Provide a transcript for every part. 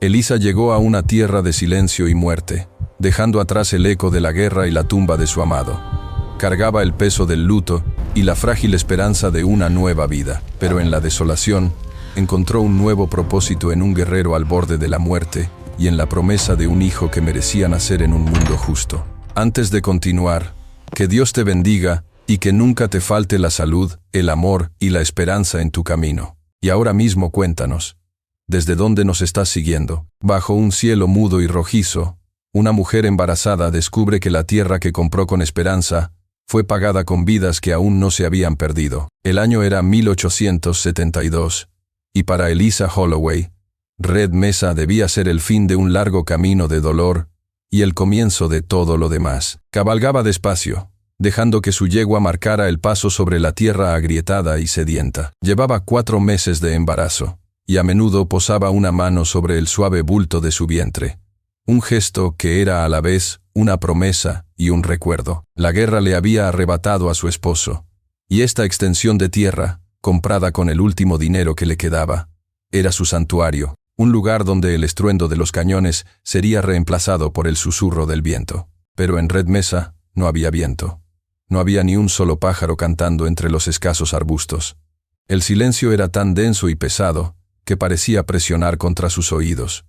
Elisa llegó a una tierra de silencio y muerte, dejando atrás el eco de la guerra y la tumba de su amado. Cargaba el peso del luto y la frágil esperanza de una nueva vida, pero en la desolación encontró un nuevo propósito en un guerrero al borde de la muerte y en la promesa de un hijo que merecía nacer en un mundo justo. Antes de continuar, que Dios te bendiga y que nunca te falte la salud, el amor y la esperanza en tu camino. Y ahora mismo cuéntanos, ¿desde dónde nos estás siguiendo? Bajo un cielo mudo y rojizo, una mujer embarazada descubre que la tierra que compró con esperanza fue pagada con vidas que aún no se habían perdido. El año era 1872, y para Elisa Holloway, Red Mesa debía ser el fin de un largo camino de dolor y el comienzo de todo lo demás. Cabalgaba despacio, dejando que su yegua marcara el paso sobre la tierra agrietada y sedienta. Llevaba 4 meses de embarazo, y a menudo posaba una mano sobre el suave bulto de su vientre. Un gesto que era a la vez una promesa y un recuerdo. La guerra le había arrebatado a su esposo, y esta extensión de tierra, comprada con el último dinero que le quedaba, era su santuario, un lugar donde el estruendo de los cañones sería reemplazado por el susurro del viento. Pero en Red Mesa no había viento. No había ni un solo pájaro cantando entre los escasos arbustos. El silencio era tan denso y pesado que parecía presionar contra sus oídos.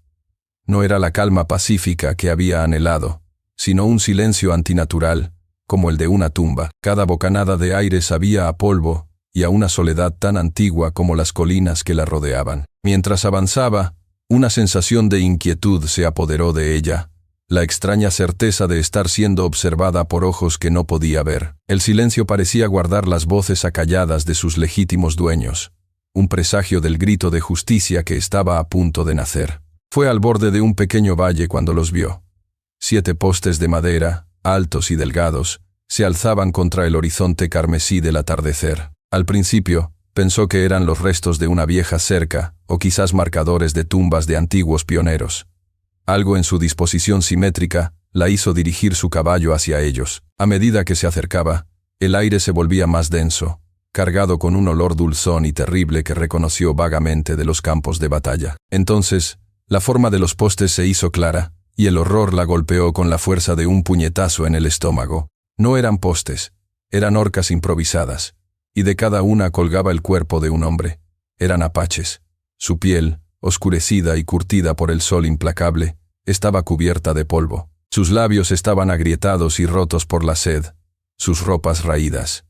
No era la calma pacífica que había anhelado, sino un silencio antinatural, como el de una tumba. Cada bocanada de aire sabía a polvo y a una soledad tan antigua como las colinas que la rodeaban. Mientras avanzaba, una sensación de inquietud se apoderó de ella, la extraña certeza de estar siendo observada por ojos que no podía ver. El silencio parecía guardar las voces acalladas de sus legítimos dueños, un presagio del grito de justicia que estaba a punto de nacer. Fue al borde de un pequeño valle cuando los vio. 7 postes de madera, altos y delgados, se alzaban contra el horizonte carmesí del atardecer. Al principio, pensó que eran los restos de una vieja cerca, o quizás marcadores de tumbas de antiguos pioneros. Algo en su disposición simétrica la hizo dirigir su caballo hacia ellos. A medida que se acercaba, el aire se volvía más denso, cargado con un olor dulzón y terrible que reconoció vagamente de los campos de batalla. Entonces, la forma de los postes se hizo clara, y el horror la golpeó con la fuerza de un puñetazo en el estómago. No eran postes, eran horcas improvisadas, y de cada una colgaba el cuerpo de un hombre. Eran apaches. Su piel, oscurecida y curtida por el sol implacable, estaba cubierta de polvo. Sus labios estaban agrietados y rotos por la sed, sus ropas raídas.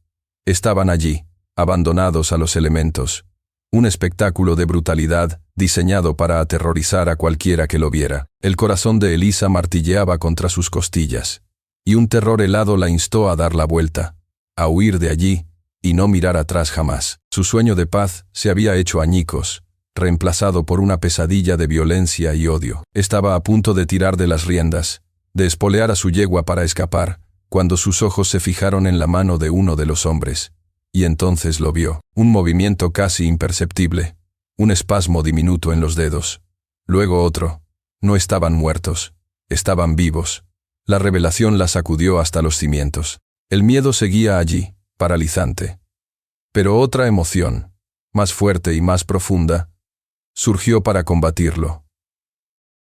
Estaban allí, abandonados a los elementos. Un espectáculo de brutalidad diseñado para aterrorizar a cualquiera que lo viera. El corazón de Elisa martilleaba contra sus costillas, y un terror helado la instó a dar la vuelta, a huir de allí y no mirar atrás jamás. Su sueño de paz se había hecho añicos, reemplazado por una pesadilla de violencia y odio. Estaba a punto de tirar de las riendas, de espolear a su yegua para escapar, cuando sus ojos se fijaron en la mano de uno de los hombres. Y entonces lo vio, un movimiento casi imperceptible, un espasmo diminuto en los dedos. Luego otro. No estaban muertos, estaban vivos. La revelación la sacudió hasta los cimientos. El miedo seguía allí, paralizante. Pero otra emoción, más fuerte y más profunda, surgió para combatirlo.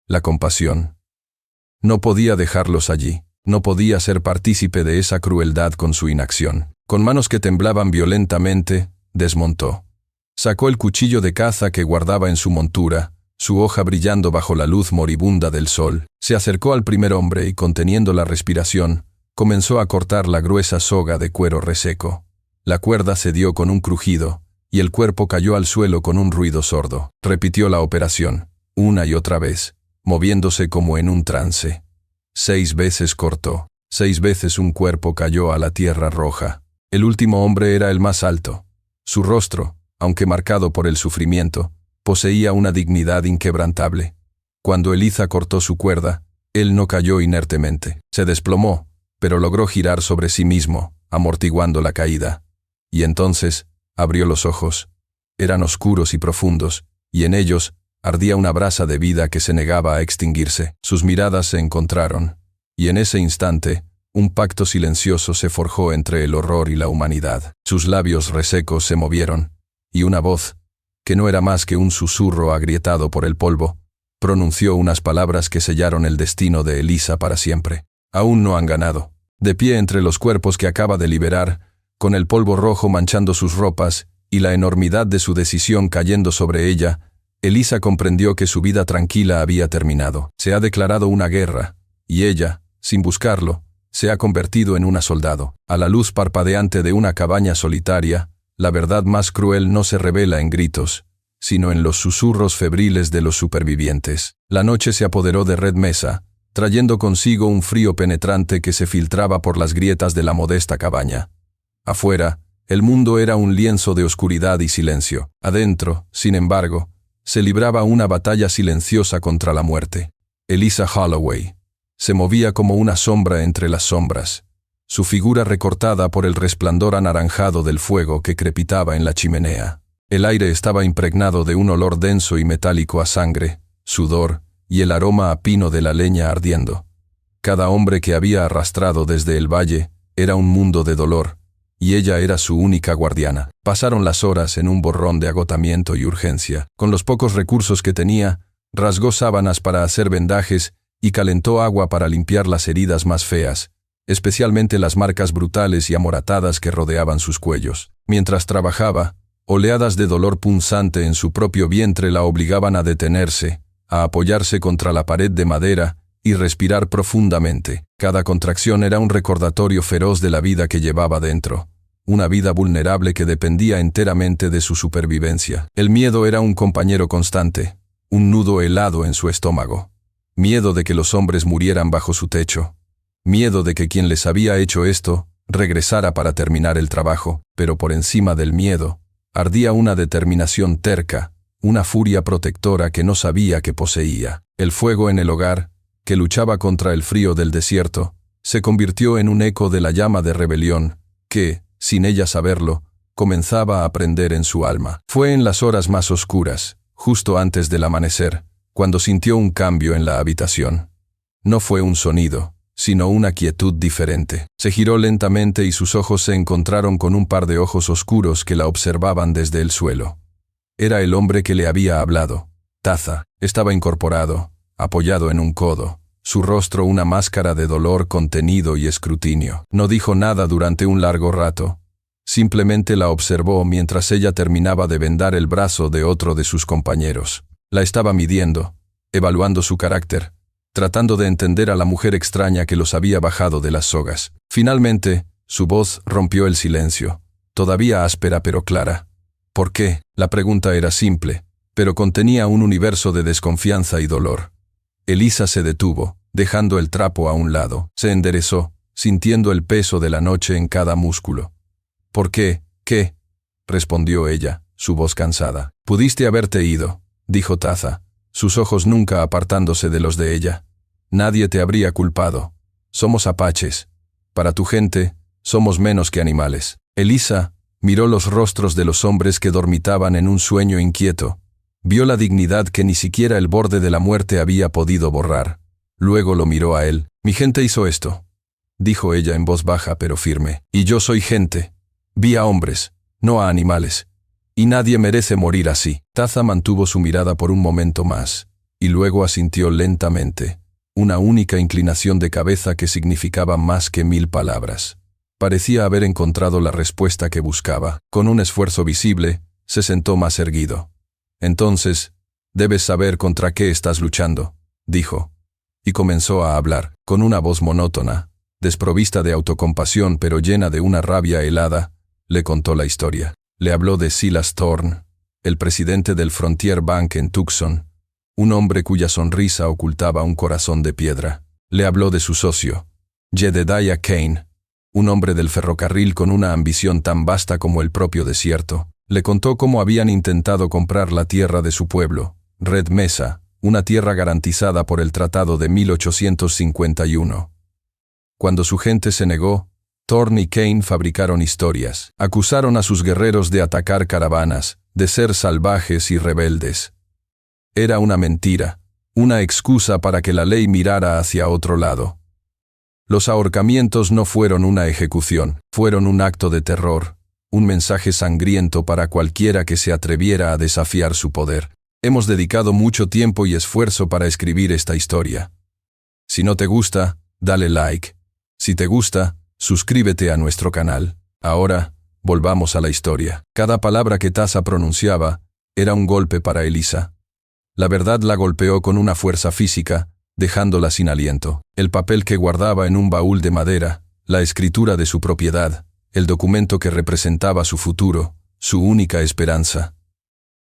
La compasión. No podía dejarlos allí, no podía ser partícipe de esa crueldad con su inacción. Con manos que temblaban violentamente, desmontó. Sacó el cuchillo de caza que guardaba en su montura, su hoja brillando bajo la luz moribunda del sol. Se acercó al primer hombre y, conteniendo la respiración, comenzó a cortar la gruesa soga de cuero reseco. La cuerda cedió con un crujido, y el cuerpo cayó al suelo con un ruido sordo. Repitió la operación, una y otra vez, moviéndose como en un trance. 6 veces cortó, 6 veces un cuerpo cayó a la tierra roja. El último hombre era el más alto. Su rostro, aunque marcado por el sufrimiento, poseía una dignidad inquebrantable. Cuando Elisa cortó su cuerda, él no cayó inertemente. Se desplomó, pero logró girar sobre sí mismo, amortiguando la caída. Y entonces, abrió los ojos. Eran oscuros y profundos, y en ellos ardía una brasa de vida que se negaba a extinguirse. Sus miradas se encontraron, y en ese instante, un pacto silencioso se forjó entre el horror y la humanidad. Sus labios resecos se movieron, y una voz, que no era más que un susurro agrietado por el polvo, pronunció unas palabras que sellaron el destino de Elisa para siempre. Aún no han ganado. De pie entre los cuerpos que acaba de liberar, con el polvo rojo manchando sus ropas y la enormidad de su decisión cayendo sobre ella, Elisa comprendió que su vida tranquila había terminado. Se ha declarado una guerra, y ella, sin buscarlo, se ha convertido en una soldado. A la luz parpadeante de una cabaña solitaria, la verdad más cruel no se revela en gritos, sino en los susurros febriles de los supervivientes. La noche se apoderó de Red Mesa, trayendo consigo un frío penetrante que se filtraba por las grietas de la modesta cabaña. Afuera, el mundo era un lienzo de oscuridad y silencio. Adentro, sin embargo, se libraba una batalla silenciosa contra la muerte. Elisa Holloway se movía como una sombra entre las sombras, su figura recortada por el resplandor anaranjado del fuego que crepitaba en la chimenea. El aire estaba impregnado de un olor denso y metálico a sangre, sudor y el aroma a pino de la leña ardiendo. Cada hombre que había arrastrado desde el valle era un mundo de dolor, y ella era su única guardiana. Pasaron las horas en un borrón de agotamiento y urgencia. Con los pocos recursos que tenía, rasgó sábanas para hacer vendajes y calentó agua para limpiar las heridas más feas, especialmente las marcas brutales y amoratadas que rodeaban sus cuellos. Mientras trabajaba, oleadas de dolor punzante en su propio vientre la obligaban a detenerse, a apoyarse contra la pared de madera y respirar profundamente. Cada contracción era un recordatorio feroz de la vida que llevaba dentro, una vida vulnerable que dependía enteramente de su supervivencia. El miedo era un compañero constante, un nudo helado en su estómago. Miedo de que los hombres murieran bajo su techo. Miedo de que quien les había hecho esto regresara para terminar el trabajo, pero por encima del miedo, ardía una determinación terca, una furia protectora que no sabía que poseía. El fuego en el hogar, que luchaba contra el frío del desierto, se convirtió en un eco de la llama de rebelión que, sin ella saberlo, comenzaba a prender en su alma. Fue en las horas más oscuras, justo antes del amanecer, cuando sintió un cambio en la habitación. No fue un sonido, sino una quietud diferente. Se giró lentamente y sus ojos se encontraron con un par de ojos oscuros que la observaban desde el suelo. Era el hombre que le había hablado. Taza. Estaba incorporado, apoyado en un codo, su rostro una máscara de dolor contenido y escrutinio. No dijo nada durante un largo rato. Simplemente la observó mientras ella terminaba de vendar el brazo de otro de sus compañeros. La estaba midiendo, evaluando su carácter, tratando de entender a la mujer extraña que los había bajado de las sogas. Finalmente, su voz rompió el silencio, todavía áspera pero clara. ¿Por qué? La pregunta era simple, pero contenía un universo de desconfianza y dolor. Elisa se detuvo, dejando el trapo a un lado. Se enderezó, sintiendo el peso de la noche en cada músculo. ¿Por qué? ¿Qué? Respondió ella, su voz cansada. Pudiste haberte ido, dijo Taza, sus ojos nunca apartándose de los de ella. Nadie te habría culpado. Somos apaches. Para tu gente, somos menos que animales. Elisa miró los rostros de los hombres que dormitaban en un sueño inquieto. Vio la dignidad que ni siquiera el borde de la muerte había podido borrar. Luego lo miró a él. Mi gente hizo esto, dijo ella en voz baja pero firme. Y yo soy gente. Vi a hombres, no a animales. Y nadie merece morir así. Taza mantuvo su mirada por un momento más, y luego asintió lentamente, una única inclinación de cabeza que significaba más que 1000 palabras. Parecía haber encontrado la respuesta que buscaba. Con un esfuerzo visible, se sentó más erguido. Entonces, debes saber contra qué estás luchando, dijo, y comenzó a hablar, con una voz monótona, desprovista de autocompasión pero llena de una rabia helada. Le contó la historia. Le habló de Silas Thorne, el presidente del Frontier Bank en Tucson, un hombre cuya sonrisa ocultaba un corazón de piedra. Le habló de su socio, Jedediah Kane, un hombre del ferrocarril con una ambición tan vasta como el propio desierto. Le contó cómo habían intentado comprar la tierra de su pueblo, Red Mesa, una tierra garantizada por el Tratado de 1851. Cuando su gente se negó, Thorne y Kane fabricaron historias. Acusaron a sus guerreros de atacar caravanas, de ser salvajes y rebeldes. Era una mentira, una excusa para que la ley mirara hacia otro lado. Los ahorcamientos no fueron una ejecución, fueron un acto de terror, un mensaje sangriento para cualquiera que se atreviera a desafiar su poder. Hemos dedicado mucho tiempo y esfuerzo para escribir esta historia. Si no te gusta, dale like. Si te gusta, suscríbete a nuestro canal. Ahora, volvamos a la historia. Cada palabra que Tasa pronunciaba era un golpe para Elisa. La verdad la golpeó con una fuerza física, dejándola sin aliento. El papel que guardaba en un baúl de madera, la escritura de su propiedad, el documento que representaba su futuro, su única esperanza.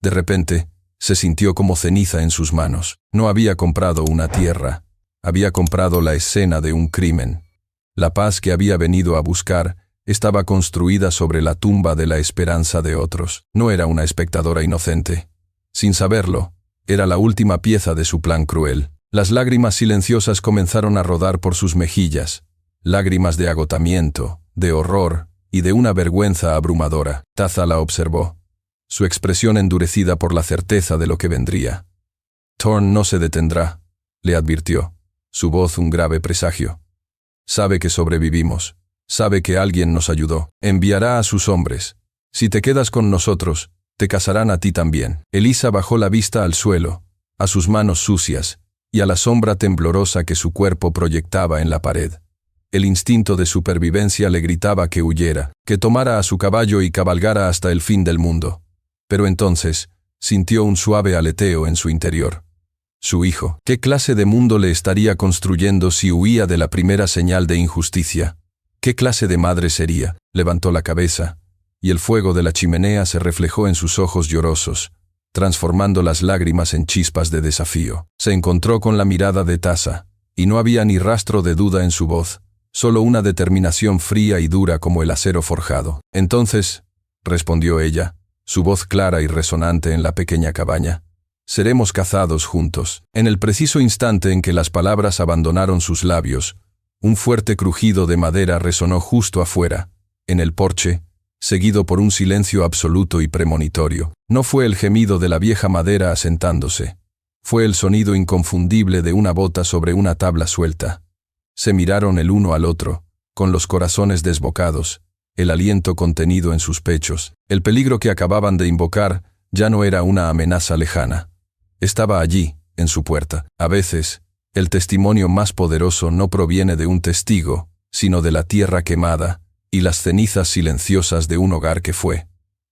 De repente, se sintió como ceniza en sus manos. No había comprado una tierra, había comprado la escena de un crimen. La paz que había venido a buscar estaba construida sobre la tumba de la esperanza de otros. No era una espectadora inocente. Sin saberlo, era la última pieza de su plan cruel. Las lágrimas silenciosas comenzaron a rodar por sus mejillas, lágrimas de agotamiento, de horror y de una vergüenza abrumadora. Tasa la observó, su expresión endurecida por la certeza de lo que vendría. Thorn no se detendrá, le advirtió, su voz un grave presagio. Sabe que sobrevivimos, sabe que alguien nos ayudó, enviará a sus hombres. Si te quedas con nosotros, te casarán a ti también. Elisa bajó la vista al suelo, a sus manos sucias, y a la sombra temblorosa que su cuerpo proyectaba en la pared. El instinto de supervivencia le gritaba que huyera, que tomara a su caballo y cabalgara hasta el fin del mundo. Pero entonces, sintió un suave aleteo en su interior. Su hijo, ¿qué clase de mundo le estaría construyendo si huía de la primera señal de injusticia? ¿Qué clase de madre sería? Levantó la cabeza, y el fuego de la chimenea se reflejó en sus ojos llorosos, transformando las lágrimas en chispas de desafío. Se encontró con la mirada de Tasa, y no había ni rastro de duda en su voz, solo una determinación fría y dura como el acero forjado. Entonces, respondió ella, su voz clara y resonante en la pequeña cabaña, seremos cazados juntos. En el preciso instante en que las palabras abandonaron sus labios, un fuerte crujido de madera resonó justo afuera, en el porche, seguido por un silencio absoluto y premonitorio. No fue el gemido de la vieja madera asentándose, fue el sonido inconfundible de una bota sobre una tabla suelta. Se miraron el uno al otro, con los corazones desbocados, el aliento contenido en sus pechos. El peligro que acababan de invocar ya no era una amenaza lejana. Estaba allí, en su puerta. A veces, el testimonio más poderoso no proviene de un testigo, sino de la tierra quemada y las cenizas silenciosas de un hogar que fue.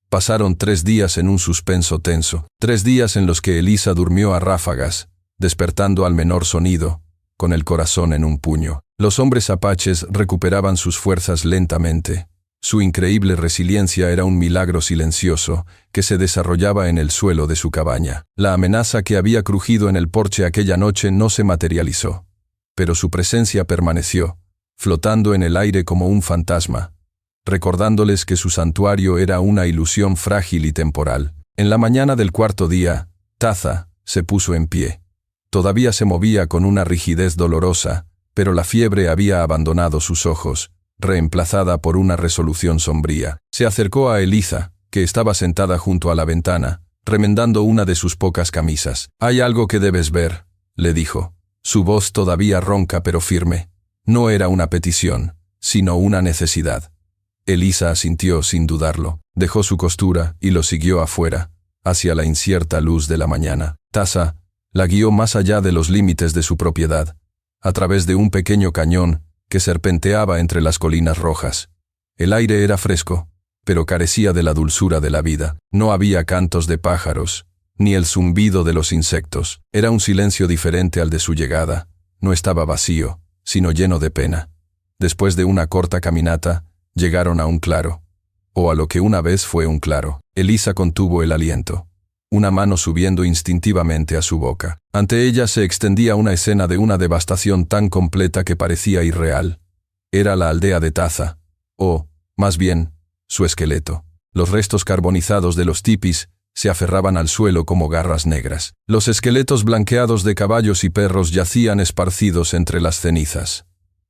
Pasaron 3 días en un suspenso tenso, 3 días en los que Elisa durmió a ráfagas, despertando al menor sonido, con el corazón en un puño. Los hombres apaches recuperaban sus fuerzas lentamente. Su increíble resiliencia era un milagro silencioso que se desarrollaba en el suelo de su cabaña. La amenaza que había crujido en el porche aquella noche no se materializó, pero su presencia permaneció, flotando en el aire como un fantasma, recordándoles que su santuario era una ilusión frágil y temporal. En la mañana del 4.º día, Tasa se puso en pie. Todavía se movía con una rigidez dolorosa, pero la fiebre había abandonado sus ojos, reemplazada por una resolución sombría. Se acercó a Elisa, que estaba sentada junto a la ventana, remendando una de sus pocas camisas. «Hay algo que debes ver», le dijo, su voz todavía ronca pero firme. No era una petición, sino una necesidad. Elisa asintió sin dudarlo, dejó su costura y lo siguió afuera, hacia la incierta luz de la mañana. Tasa la guió más allá de los límites de su propiedad, a través de un pequeño cañón que serpenteaba entre las colinas rojas. El aire era fresco, pero carecía de la dulzura de la vida. No había cantos de pájaros, ni el zumbido de los insectos. Era un silencio diferente al de su llegada. No estaba vacío, sino lleno de pena. Después de una corta caminata, llegaron a un claro, o a lo que una vez fue un claro. Elisa contuvo el aliento, una mano subiendo instintivamente a su boca. Ante ella se extendía una escena de una devastación tan completa que parecía irreal. Era la aldea de Tasa, o, más bien, su esqueleto. Los restos carbonizados de los tipis se aferraban al suelo como garras negras. Los esqueletos blanqueados de caballos y perros yacían esparcidos entre las cenizas.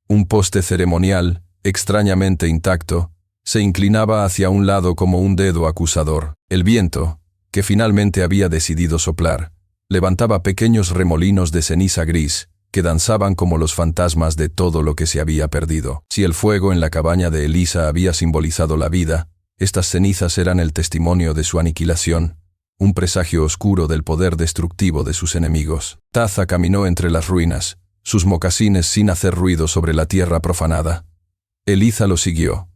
Un poste ceremonial, extrañamente intacto, se inclinaba hacia un lado como un dedo acusador. El viento, que finalmente había decidido soplar, levantaba pequeños remolinos de ceniza gris, que danzaban como los fantasmas de todo lo que se había perdido. Si el fuego en la cabaña de Elisa había simbolizado la vida, estas cenizas eran el testimonio de su aniquilación, un presagio oscuro del poder destructivo de sus enemigos. Taza caminó entre las ruinas, sus mocasines sin hacer ruido sobre la tierra profanada. Eliza lo siguió.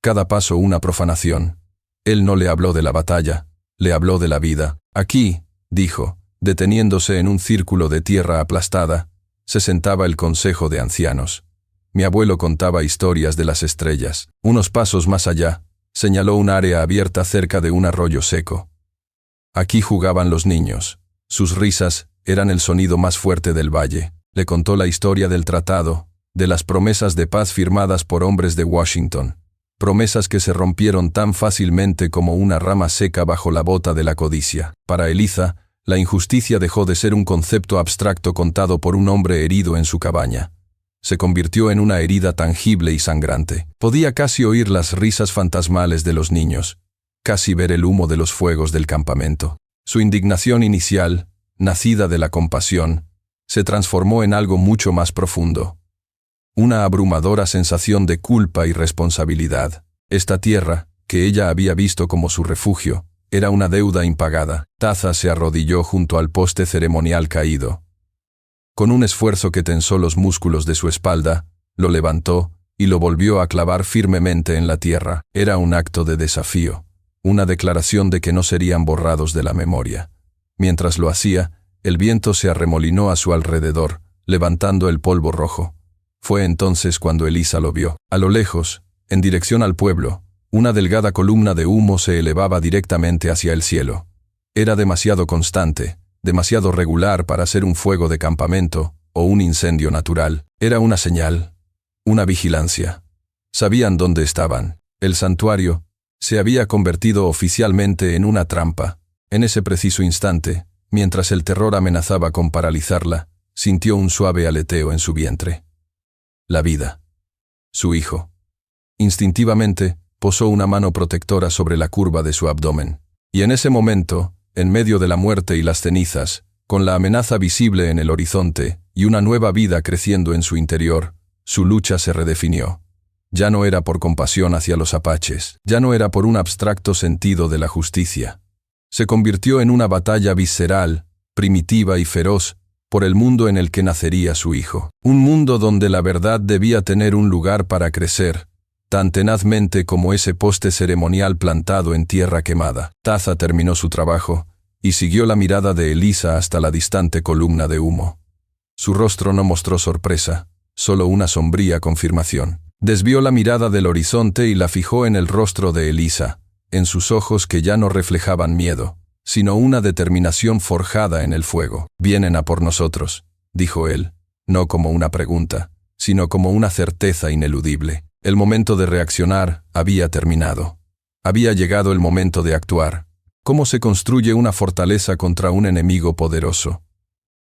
Cada paso una profanación. Él no le habló de la batalla, le habló de la vida. Aquí, dijo, deteniéndose en un círculo de tierra aplastada, se sentaba el consejo de ancianos. Mi abuelo contaba historias de las estrellas. Unos pasos más allá, señaló un área abierta cerca de un arroyo seco. Aquí jugaban los niños. Sus risas eran el sonido más fuerte del valle. Le contó la historia del tratado, de las promesas de paz firmadas por hombres de Washington. Promesas que se rompieron tan fácilmente como una rama seca bajo la bota de la codicia. Para Eliza, la injusticia dejó de ser un concepto abstracto contado por un hombre herido en su cabaña. Se convirtió en una herida tangible y sangrante. Podía casi oír las risas fantasmales de los niños, casi ver el humo de los fuegos del campamento. Su indignación inicial, nacida de la compasión, se transformó en algo mucho más profundo. Una abrumadora sensación de culpa y responsabilidad. Esta tierra, que ella había visto como su refugio, era una deuda impagada. Taza se arrodilló junto al poste ceremonial caído. Con un esfuerzo que tensó los músculos de su espalda, lo levantó y lo volvió a clavar firmemente en la tierra. Era un acto de desafío, una declaración de que no serían borrados de la memoria. Mientras lo hacía, el viento se arremolinó a su alrededor, levantando el polvo rojo. Fue entonces cuando Eliza lo vio. A lo lejos, en dirección al pueblo, una delgada columna de humo se elevaba directamente hacia el cielo. Era demasiado constante, demasiado regular para ser un fuego de campamento o un incendio natural. Era una señal, una vigilancia. Sabían dónde estaban. El santuario se había convertido oficialmente en una trampa. En ese preciso instante, mientras el terror amenazaba con paralizarla, sintió un suave aleteo en su vientre. La vida. Su hijo. Instintivamente, posó una mano protectora sobre la curva de su abdomen. Y en ese momento, en medio de la muerte y las cenizas, con la amenaza visible en el horizonte y una nueva vida creciendo en su interior, su lucha se redefinió. Ya no era por compasión hacia los apaches, ya no era por un abstracto sentido de la justicia. Se convirtió en una batalla visceral, primitiva y feroz, por el mundo en el que nacería su hijo. Un mundo donde la verdad debía tener un lugar para crecer, tan tenazmente como ese poste ceremonial plantado en tierra quemada. Taza terminó su trabajo y siguió la mirada de Eliza hasta la distante columna de humo. Su rostro no mostró sorpresa, solo una sombría confirmación. Desvió la mirada del horizonte y la fijó en el rostro de Eliza, en sus ojos que ya no reflejaban miedo, sino una determinación forjada en el fuego. «Vienen a por nosotros», dijo él, no como una pregunta, sino como una certeza ineludible. El momento de reaccionar había terminado. Había llegado el momento de actuar. ¿Cómo se construye una fortaleza contra un enemigo poderoso?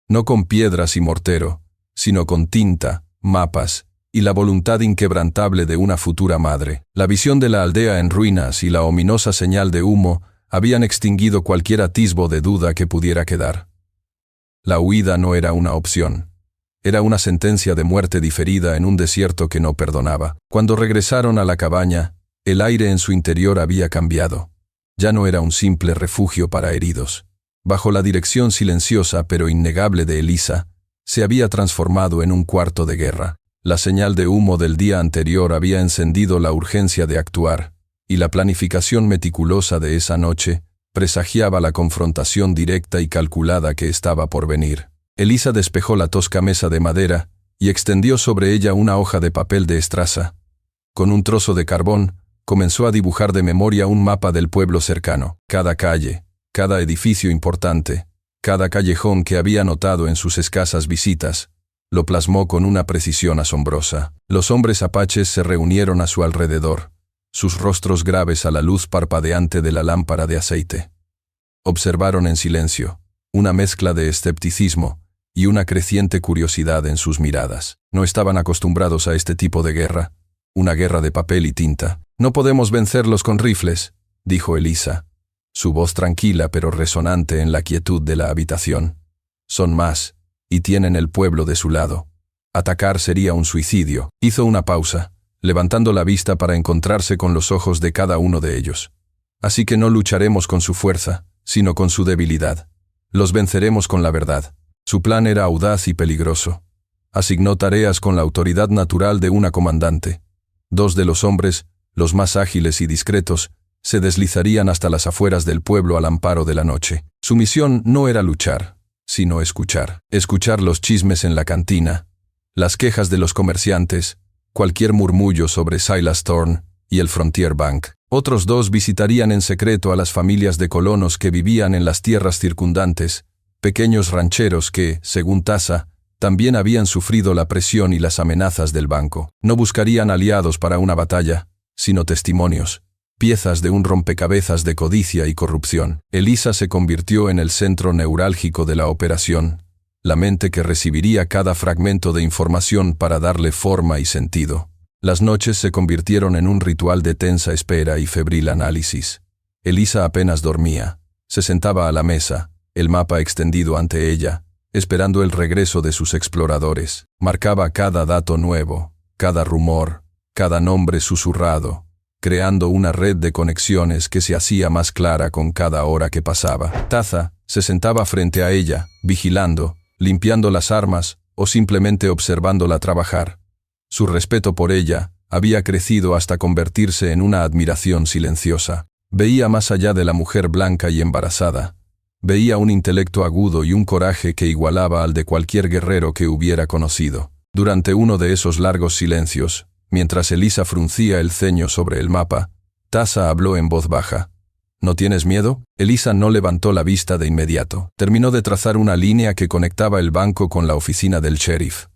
No con piedras y mortero, sino con tinta, mapas y la voluntad inquebrantable de una futura madre. La visión de la aldea en ruinas y la ominosa señal de humo habían extinguido cualquier atisbo de duda que pudiera quedar. La huida no era una opción. Era una sentencia de muerte diferida en un desierto que no perdonaba. Cuando regresaron a la cabaña, el aire en su interior había cambiado. Ya no era un simple refugio para heridos. Bajo la dirección silenciosa pero innegable de Eliza, se había transformado en un cuarto de guerra. La señal de humo del día anterior había encendido la urgencia de actuar, y la planificación meticulosa de esa noche presagiaba la confrontación directa y calculada que estaba por venir. Eliza despejó la tosca mesa de madera y extendió sobre ella una hoja de papel de estraza. Con un trozo de carbón, comenzó a dibujar de memoria un mapa del pueblo cercano. Cada calle, cada edificio importante, cada callejón que había notado en sus escasas visitas, lo plasmó con una precisión asombrosa. Los hombres apaches se reunieron a su alrededor, sus rostros graves a la luz parpadeante de la lámpara de aceite. Observaron en silencio, una mezcla de escepticismo y una creciente curiosidad en sus miradas. No estaban acostumbrados a este tipo de guerra, una guerra de papel y tinta. «No podemos vencerlos con rifles», dijo Eliza, su voz tranquila pero resonante en la quietud de la habitación. «Son más, y tienen el pueblo de su lado. Atacar sería un suicidio». Hizo una pausa, levantando la vista para encontrarse con los ojos de cada uno de ellos. «Así que no lucharemos con su fuerza, sino con su debilidad. Los venceremos con la verdad. Su plan era audaz y peligroso. Asignó tareas con la autoridad natural de una comandante. 2 de los hombres, los más ágiles y discretos, se deslizarían hasta las afueras del pueblo al amparo de la noche. Su misión no era luchar, sino escuchar. Escuchar los chismes en la cantina, las quejas de los comerciantes, cualquier murmullo sobre Silas Thorne y el Frontier Bank. Otros 2 visitarían en secreto a las familias de colonos que vivían en las tierras circundantes, pequeños rancheros que, según Taza, también habían sufrido la presión y las amenazas del banco. No buscarían aliados para una batalla, sino testimonios, piezas de un rompecabezas de codicia y corrupción. Elisa se convirtió en el centro neurálgico de la operación, la mente que recibiría cada fragmento de información para darle forma y sentido. Las noches se convirtieron en un ritual de tensa espera y febril análisis. Elisa apenas dormía. Se sentaba a la mesa, el mapa extendido ante ella, esperando el regreso de sus exploradores. Marcaba cada dato nuevo, cada rumor, cada nombre susurrado, creando una red de conexiones que se hacía más clara con cada hora que pasaba. Taza se sentaba frente a ella, vigilando, limpiando las armas o simplemente observándola trabajar. Su respeto por ella había crecido hasta convertirse en una admiración silenciosa. Veía más allá de la mujer blanca y embarazada. Veía un intelecto agudo y un coraje que igualaba al de cualquier guerrero que hubiera conocido. Durante uno de esos largos silencios, mientras Elisa fruncía el ceño sobre el mapa, Taza habló en voz baja. ¿No tienes miedo? Elisa no levantó la vista de inmediato. Terminó de trazar una línea que conectaba el banco con la oficina del sheriff.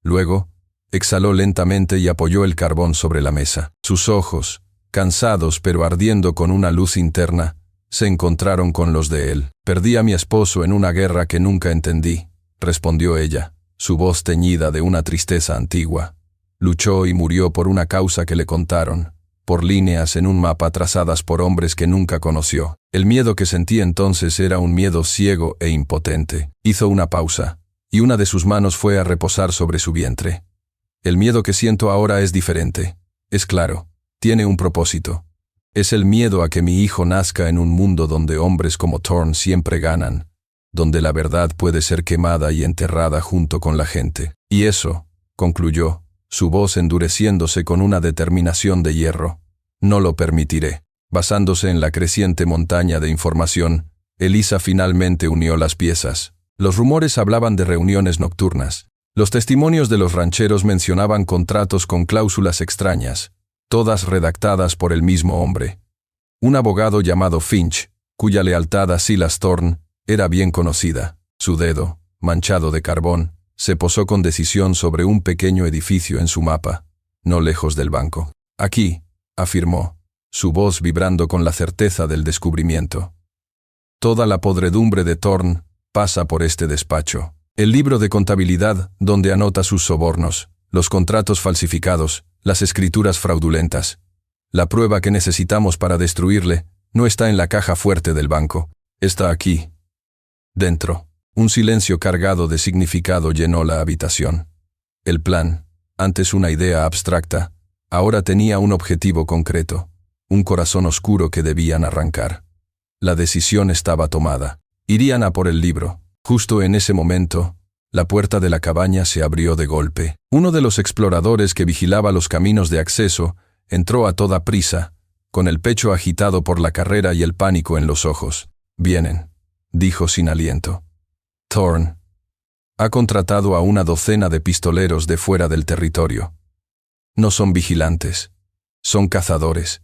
Luego, exhaló lentamente y apoyó el carbón sobre la mesa. Sus ojos, cansados pero ardiendo con una luz interna, se encontraron con los de él. «Perdí a mi esposo en una guerra que nunca entendí», respondió ella, su voz teñida de una tristeza antigua. Luchó y murió por una causa que le contaron, por líneas en un mapa trazadas por hombres que nunca conoció. El miedo que sentí entonces era un miedo ciego e impotente. Hizo una pausa, y una de sus manos fue a reposar sobre su vientre. El miedo que siento ahora es diferente. Es claro, tiene un propósito. Es el miedo a que mi hijo nazca en un mundo donde hombres como Thorne siempre ganan, donde la verdad puede ser quemada y enterrada junto con la gente. Y eso, concluyó, su voz endureciéndose con una determinación de hierro, no lo permitiré. Basándose en la creciente montaña de información, Elisa finalmente unió las piezas. Los rumores hablaban de reuniones nocturnas. Los testimonios de los rancheros mencionaban contratos con cláusulas extrañas, todas redactadas por el mismo hombre. Un abogado llamado Finch, cuya lealtad a Silas Thorne era bien conocida. Su dedo, manchado de carbón, se posó con decisión sobre un pequeño edificio en su mapa, no lejos del banco. «Aquí», afirmó, su voz vibrando con la certeza del descubrimiento. «Toda la podredumbre de Thorne pasa por este despacho. El libro de contabilidad donde anota sus sobornos, los contratos falsificados, las escrituras fraudulentas. La prueba que necesitamos para destruirle no está en la caja fuerte del banco, está aquí, dentro». Un silencio cargado de significado llenó la habitación. El plan, antes una idea abstracta, ahora tenía un objetivo concreto, un corazón oscuro que debían arrancar. La decisión estaba tomada. Irían a por el libro. Justo en ese momento, la puerta de la cabaña se abrió de golpe. Uno de los exploradores que vigilaba los caminos de acceso entró a toda prisa, con el pecho agitado por la carrera y el pánico en los ojos. «Vienen», dijo sin aliento. «Thorne ha contratado a una docena de pistoleros de fuera del territorio. No son vigilantes, son cazadores,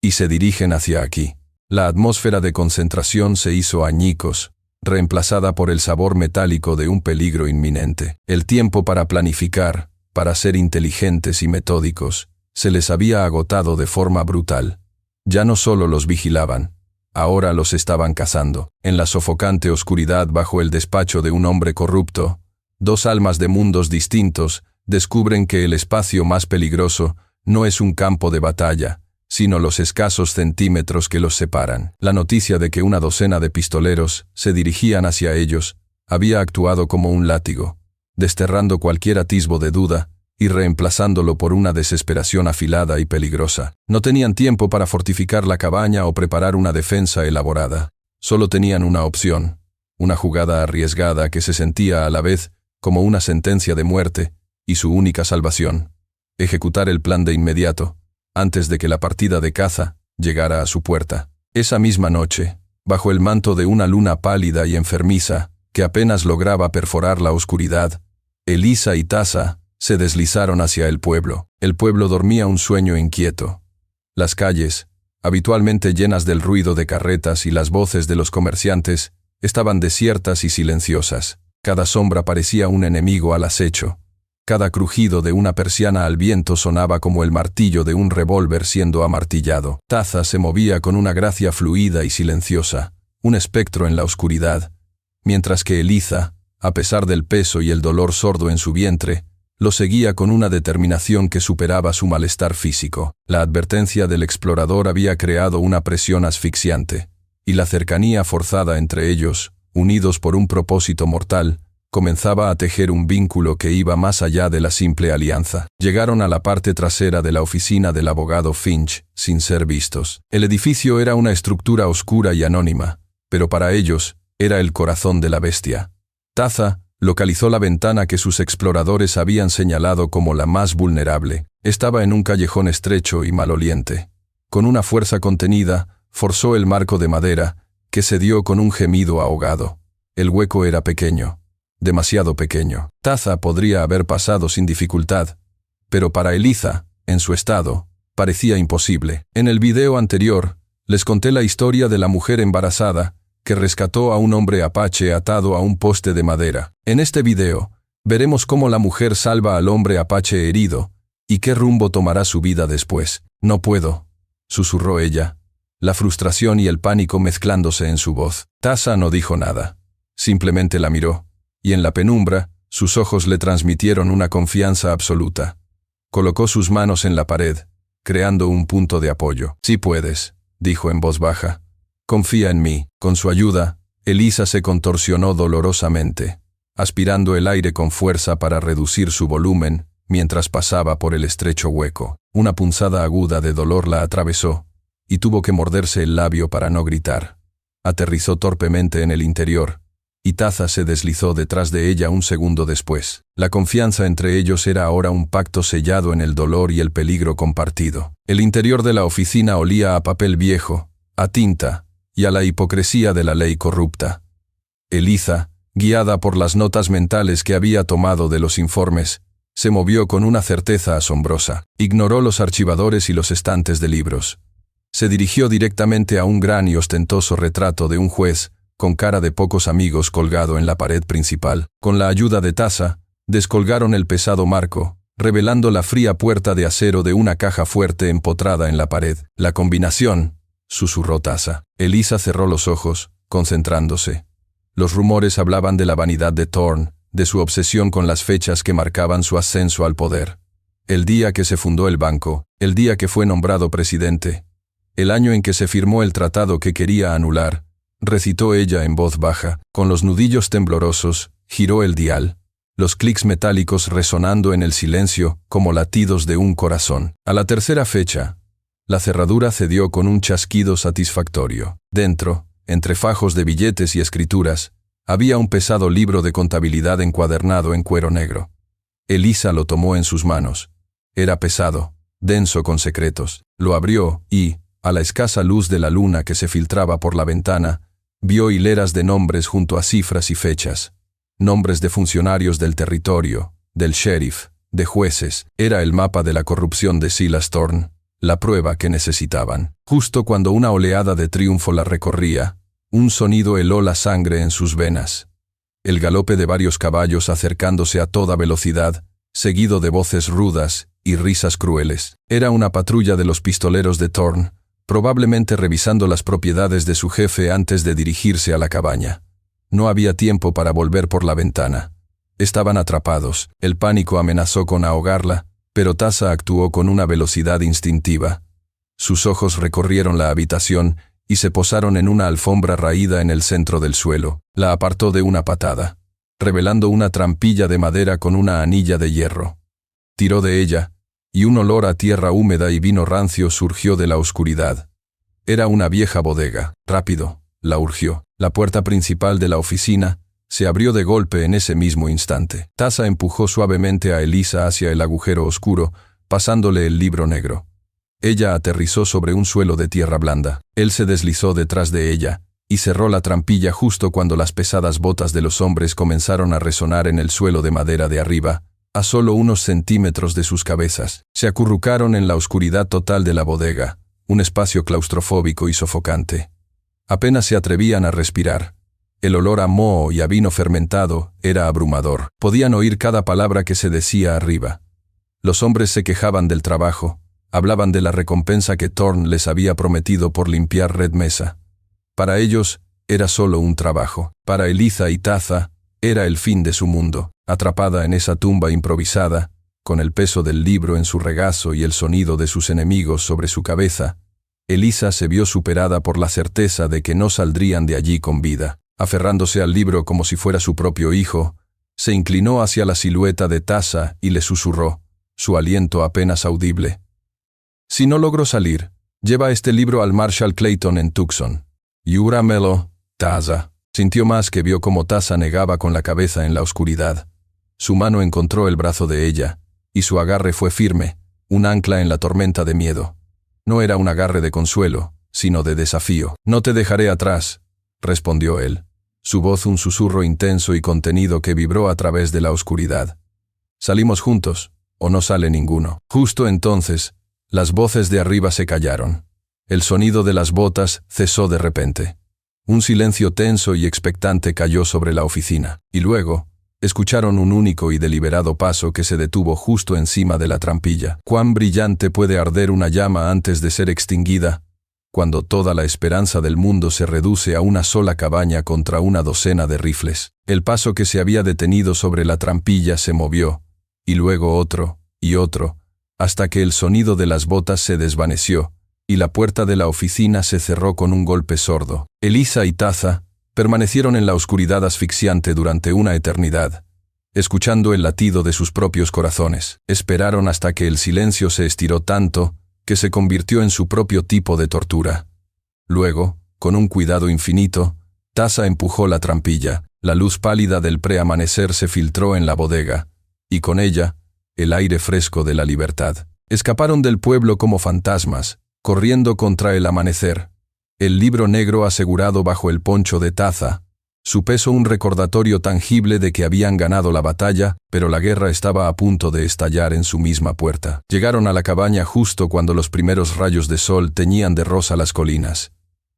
y se dirigen hacia aquí». La atmósfera de concentración se hizo añicos, reemplazada por el sabor metálico de un peligro inminente. El tiempo para planificar, para ser inteligentes y metódicos, se les había agotado de forma brutal. Ya no solo los vigilaban, ahora los estaban cazando. En la sofocante oscuridad bajo el despacho de un hombre corrupto, 2 almas de mundos distintos descubren que el espacio más peligroso no es un campo de batalla, sino los escasos centímetros que los separan. La noticia de que una docena de pistoleros se dirigían hacia ellos había actuado como un látigo, desterrando cualquier atisbo de duda y reemplazándolo por una desesperación afilada y peligrosa. No tenían tiempo para fortificar la cabaña o preparar una defensa elaborada. Solo tenían una opción, una jugada arriesgada que se sentía a la vez como una sentencia de muerte y su única salvación: ejecutar el plan de inmediato, antes de que la partida de caza llegara a su puerta. Esa misma noche, bajo el manto de una luna pálida y enfermiza que apenas lograba perforar la oscuridad, Elisa y Taza se deslizaron hacia el pueblo. El pueblo dormía un sueño inquieto. Las calles, habitualmente llenas del ruido de carretas y las voces de los comerciantes, estaban desiertas y silenciosas. Cada sombra parecía un enemigo al acecho. Cada crujido de una persiana al viento sonaba como el martillo de un revólver siendo amartillado. Taza se movía con una gracia fluida y silenciosa, un espectro en la oscuridad, mientras que Elisa, a pesar del peso y el dolor sordo en su vientre, lo seguía con una determinación que superaba su malestar físico. La advertencia del explorador había creado una presión asfixiante, y la cercanía forzada entre ellos, unidos por un propósito mortal, comenzaba a tejer un vínculo que iba más allá de la simple alianza. Llegaron a la parte trasera de la oficina del abogado Finch, sin ser vistos. El edificio era una estructura oscura y anónima, pero para ellos era el corazón de la bestia. Taza localizó la ventana que sus exploradores habían señalado como la más vulnerable. Estaba en un callejón estrecho y maloliente. Con una fuerza contenida, forzó el marco de madera, que cedió con un gemido ahogado. El hueco era pequeño, demasiado pequeño. Taza podría haber pasado sin dificultad, pero para Elisa, en su estado, parecía imposible. En el video anterior, les conté la historia de la mujer embarazada que rescató a un hombre apache atado a un poste de madera. En este video, veremos cómo la mujer salva al hombre apache herido y qué rumbo tomará su vida después. «No puedo», susurró ella, la frustración y el pánico mezclándose en su voz. Taza no dijo nada, simplemente la miró, y en la penumbra, sus ojos le transmitieron una confianza absoluta. Colocó sus manos en la pared, creando un punto de apoyo. «Sí puedes», dijo en voz baja. «Confía en mí». Con su ayuda, Elisa se contorsionó dolorosamente, aspirando el aire con fuerza para reducir su volumen mientras pasaba por el estrecho hueco. Una punzada aguda de dolor la atravesó, y tuvo que morderse el labio para no gritar. Aterrizó torpemente en el interior, y Taza se deslizó detrás de ella un segundo después. La confianza entre ellos era ahora un pacto sellado en el dolor y el peligro compartido. El interior de la oficina olía a papel viejo, a tinta, y a la hipocresía de la ley corrupta. Elisa, guiada por las notas mentales que había tomado de los informes, se movió con una certeza asombrosa. Ignoró los archivadores y los estantes de libros. Se dirigió directamente a un gran y ostentoso retrato de un juez, con cara de pocos amigos colgado en la pared principal. Con la ayuda de Taza, descolgaron el pesado marco, revelando la fría puerta de acero de una caja fuerte empotrada en la pared. «La combinación», susurró Taza. Elisa cerró los ojos, concentrándose. Los rumores hablaban de la vanidad de Thorne, de su obsesión con las fechas que marcaban su ascenso al poder. El día que se fundó el banco, el día que fue nombrado presidente, el año en que se firmó el tratado que quería anular, recitó ella en voz baja. Con los nudillos temblorosos, giró el dial, los clics metálicos resonando en el silencio como latidos de un corazón. A la tercera fecha, la cerradura cedió con un chasquido satisfactorio. Dentro, entre fajos de billetes y escrituras, había un pesado libro de contabilidad encuadernado en cuero negro. Elisa lo tomó en sus manos. Era pesado, denso con secretos. Lo abrió y, a la escasa luz de la luna que se filtraba por la ventana, vio hileras de nombres junto a cifras y fechas. Nombres de funcionarios del territorio, del sheriff, de jueces. Era el mapa de la corrupción de Silas Thorne. La prueba que necesitaban. Justo cuando una oleada de triunfo la recorría, un sonido heló la sangre en sus venas. El galope de varios caballos acercándose a toda velocidad, seguido de voces rudas y risas crueles. Era una patrulla de los pistoleros de Thorne, probablemente revisando las propiedades de su jefe antes de dirigirse a la cabaña. No había tiempo para volver por la ventana. Estaban atrapados. El pánico amenazó con ahogarla, pero Taza actuó con una velocidad instintiva. Sus ojos recorrieron la habitación y se posaron en una alfombra raída en el centro del suelo. La apartó de una patada, revelando una trampilla de madera con una anilla de hierro. Tiró de ella, y un olor a tierra húmeda y vino rancio surgió de la oscuridad. Era una vieja bodega. Rápido, la urgió. La puerta principal de la oficina se abrió de golpe en ese mismo instante. Taza empujó suavemente a Elisa hacia el agujero oscuro, pasándole el libro negro. Ella aterrizó sobre un suelo de tierra blanda. Él se deslizó detrás de ella y cerró la trampilla justo cuando las pesadas botas de los hombres comenzaron a resonar en el suelo de madera de arriba, a solo unos centímetros de sus cabezas. Se acurrucaron en la oscuridad total de la bodega, un espacio claustrofóbico y sofocante. Apenas se atrevían a respirar. El olor a moho y a vino fermentado era abrumador. Podían oír cada palabra que se decía arriba. Los hombres se quejaban del trabajo, hablaban de la recompensa que Thorn les había prometido por limpiar Red Mesa. Para ellos, era solo un trabajo. Para Elisa y Taza, era el fin de su mundo. Atrapada en esa tumba improvisada, con el peso del libro en su regazo y el sonido de sus enemigos sobre su cabeza, Elisa se vio superada por la certeza de que no saldrían de allí con vida. Aferrándose al libro como si fuera su propio hijo, se inclinó hacia la silueta de Taza y le susurró, su aliento apenas audible. «Si no logro salir, lleva este libro al Marshal Clayton en Tucson. Júramelo, Taza». Sintió más que vio cómo Taza negaba con la cabeza en la oscuridad. Su mano encontró el brazo de ella, y su agarre fue firme, un ancla en la tormenta de miedo. No era un agarre de consuelo, sino de desafío. «No te dejaré atrás», respondió él. Su voz un susurro intenso y contenido que vibró a través de la oscuridad. «Salimos juntos, o no sale ninguno». Justo entonces, las voces de arriba se callaron. El sonido de las botas cesó de repente. Un silencio tenso y expectante cayó sobre la oficina, y luego, escucharon un único y deliberado paso que se detuvo justo encima de la trampilla. ¿Cuán brillante puede arder una llama antes de ser extinguida, cuando toda la esperanza del mundo se reduce a una sola cabaña contra una docena de rifles? El paso que se había detenido sobre la trampilla se movió, y luego otro, y otro, hasta que el sonido de las botas se desvaneció, y la puerta de la oficina se cerró con un golpe sordo. Elisa y Taza permanecieron en la oscuridad asfixiante durante una eternidad, escuchando el latido de sus propios corazones. Esperaron hasta que el silencio se estiró tanto que se convirtió en su propio tipo de tortura. Luego, con un cuidado infinito, Taza empujó la trampilla. La luz pálida del preamanecer se filtró en la bodega, y con ella, el aire fresco de la libertad. Escaparon del pueblo como fantasmas, corriendo contra el amanecer. El libro negro asegurado bajo el poncho de Taza, su peso un recordatorio tangible de que habían ganado la batalla, pero la guerra estaba a punto de estallar en su misma puerta. Llegaron a la cabaña justo cuando los primeros rayos de sol teñían de rosa las colinas.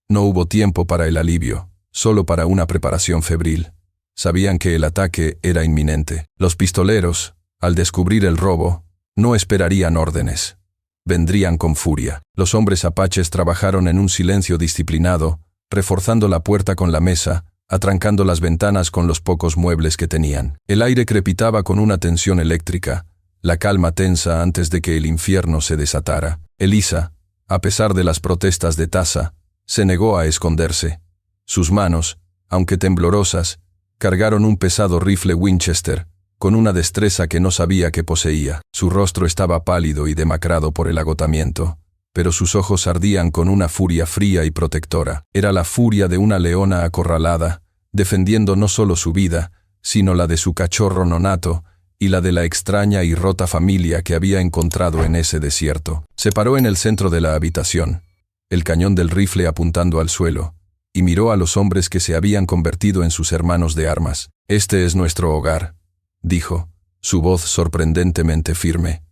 No hubo tiempo para el alivio, solo para una preparación febril. Sabían que el ataque era inminente. Los pistoleros, al descubrir el robo, no esperarían órdenes. Vendrían con furia. Los hombres apaches trabajaron en un silencio disciplinado, reforzando la puerta con la mesa, atrancando las ventanas con los pocos muebles que tenían. El aire crepitaba con una tensión eléctrica, la calma tensa antes de que el infierno se desatara. Elisa, a pesar de las protestas de Taza, se negó a esconderse. Sus manos, aunque temblorosas, cargaron un pesado rifle Winchester, con una destreza que no sabía que poseía. Su rostro estaba pálido y demacrado por el agotamiento, pero sus ojos ardían con una furia fría y protectora. Era la furia de una leona acorralada, defendiendo no solo su vida, sino la de su cachorro nonato y la de la extraña y rota familia que había encontrado en ese desierto. Se paró en el centro de la habitación, el cañón del rifle apuntando al suelo, y miró a los hombres que se habían convertido en sus hermanos de armas. «Este es nuestro hogar», dijo, su voz sorprendentemente firme.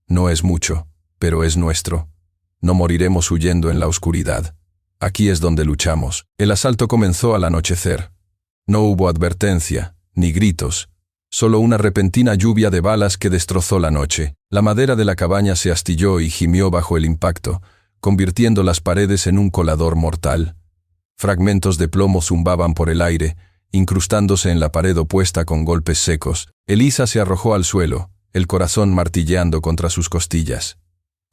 «No es mucho, pero es nuestro. No moriremos huyendo en la oscuridad. Aquí es donde luchamos». El asalto comenzó al anochecer. No hubo advertencia, ni gritos, solo una repentina lluvia de balas que destrozó la noche. La madera de la cabaña se astilló y gimió bajo el impacto, convirtiendo las paredes en un colador mortal. Fragmentos de plomo zumbaban por el aire, incrustándose en la pared opuesta con golpes secos. Elisa se arrojó al suelo, el corazón martilleando contra sus costillas.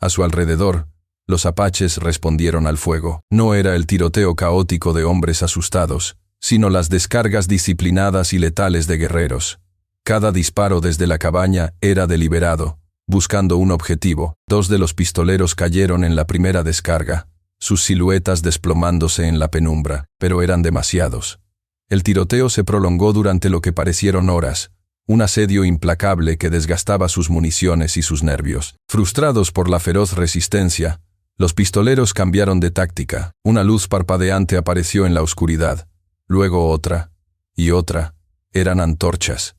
A su alrededor, los apaches respondieron al fuego. No era el tiroteo caótico de hombres asustados, sino las descargas disciplinadas y letales de guerreros. Cada disparo desde la cabaña era deliberado, buscando un objetivo. 2 de los pistoleros cayeron en la primera descarga, sus siluetas desplomándose en la penumbra, pero eran demasiados. El tiroteo se prolongó durante lo que parecieron horas, un asedio implacable que desgastaba sus municiones y sus nervios. Frustrados por la feroz resistencia, los pistoleros cambiaron de táctica. Una luz parpadeante apareció en la oscuridad, luego otra, y otra. Eran antorchas.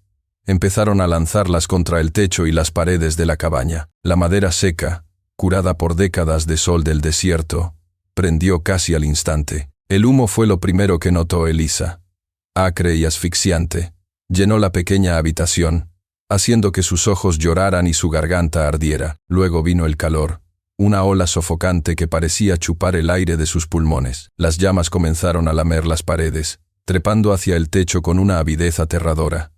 Empezaron a lanzarlas contra el techo y las paredes de la cabaña. La madera seca, curada por décadas de sol del desierto, prendió casi al instante. El humo fue lo primero que notó Elisa. Acre y asfixiante, llenó la pequeña habitación, haciendo que sus ojos lloraran y su garganta ardiera. Luego vino el calor, una ola sofocante que parecía chupar el aire de sus pulmones. Las llamas comenzaron a lamer las paredes, trepando hacia el techo con una avidez aterradora.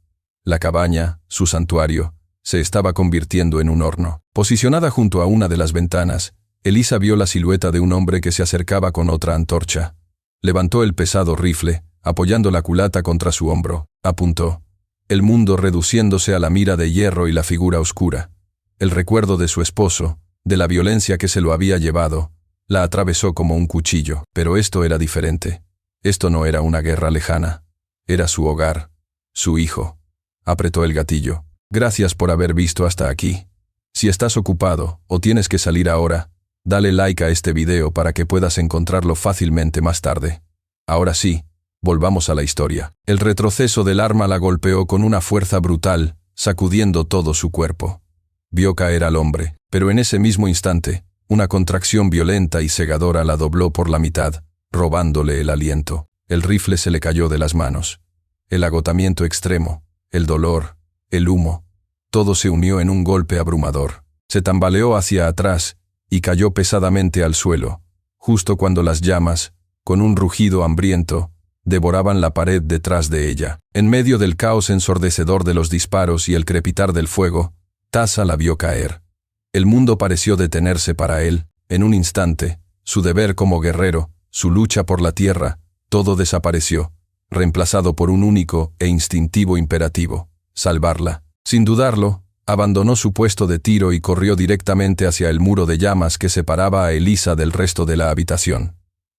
La cabaña, su santuario, se estaba convirtiendo en un horno. Posicionada junto a una de las ventanas, Elisa vio la silueta de un hombre que se acercaba con otra antorcha. Levantó el pesado rifle, apoyando la culata contra su hombro. Apuntó. El mundo reduciéndose a la mira de hierro y la figura oscura. El recuerdo de su esposo, de la violencia que se lo había llevado, la atravesó como un cuchillo. Pero esto era diferente. Esto no era una guerra lejana. Era su hogar, su hijo. Apretó el gatillo. Gracias por haber visto hasta aquí. Si estás ocupado o tienes que salir ahora, dale like a este video para que puedas encontrarlo fácilmente más tarde. Ahora sí, volvamos a la historia. El retroceso del arma la golpeó con una fuerza brutal, sacudiendo todo su cuerpo. Vio caer al hombre, pero en ese mismo instante, una contracción violenta y cegadora la dobló por la mitad, robándole el aliento. El rifle se le cayó de las manos. El agotamiento extremo, el dolor, el humo, todo se unió en un golpe abrumador. Se tambaleó hacia atrás y cayó pesadamente al suelo, justo cuando las llamas, con un rugido hambriento, devoraban la pared detrás de ella. En medio del caos ensordecedor de los disparos y el crepitar del fuego, Taza la vio caer. El mundo pareció detenerse para él. En un instante, su deber como guerrero, su lucha por la tierra, todo desapareció, reemplazado por un único e instintivo imperativo: salvarla. Sin dudarlo, abandonó su puesto de tiro y corrió directamente hacia el muro de llamas que separaba a Elisa del resto de la habitación.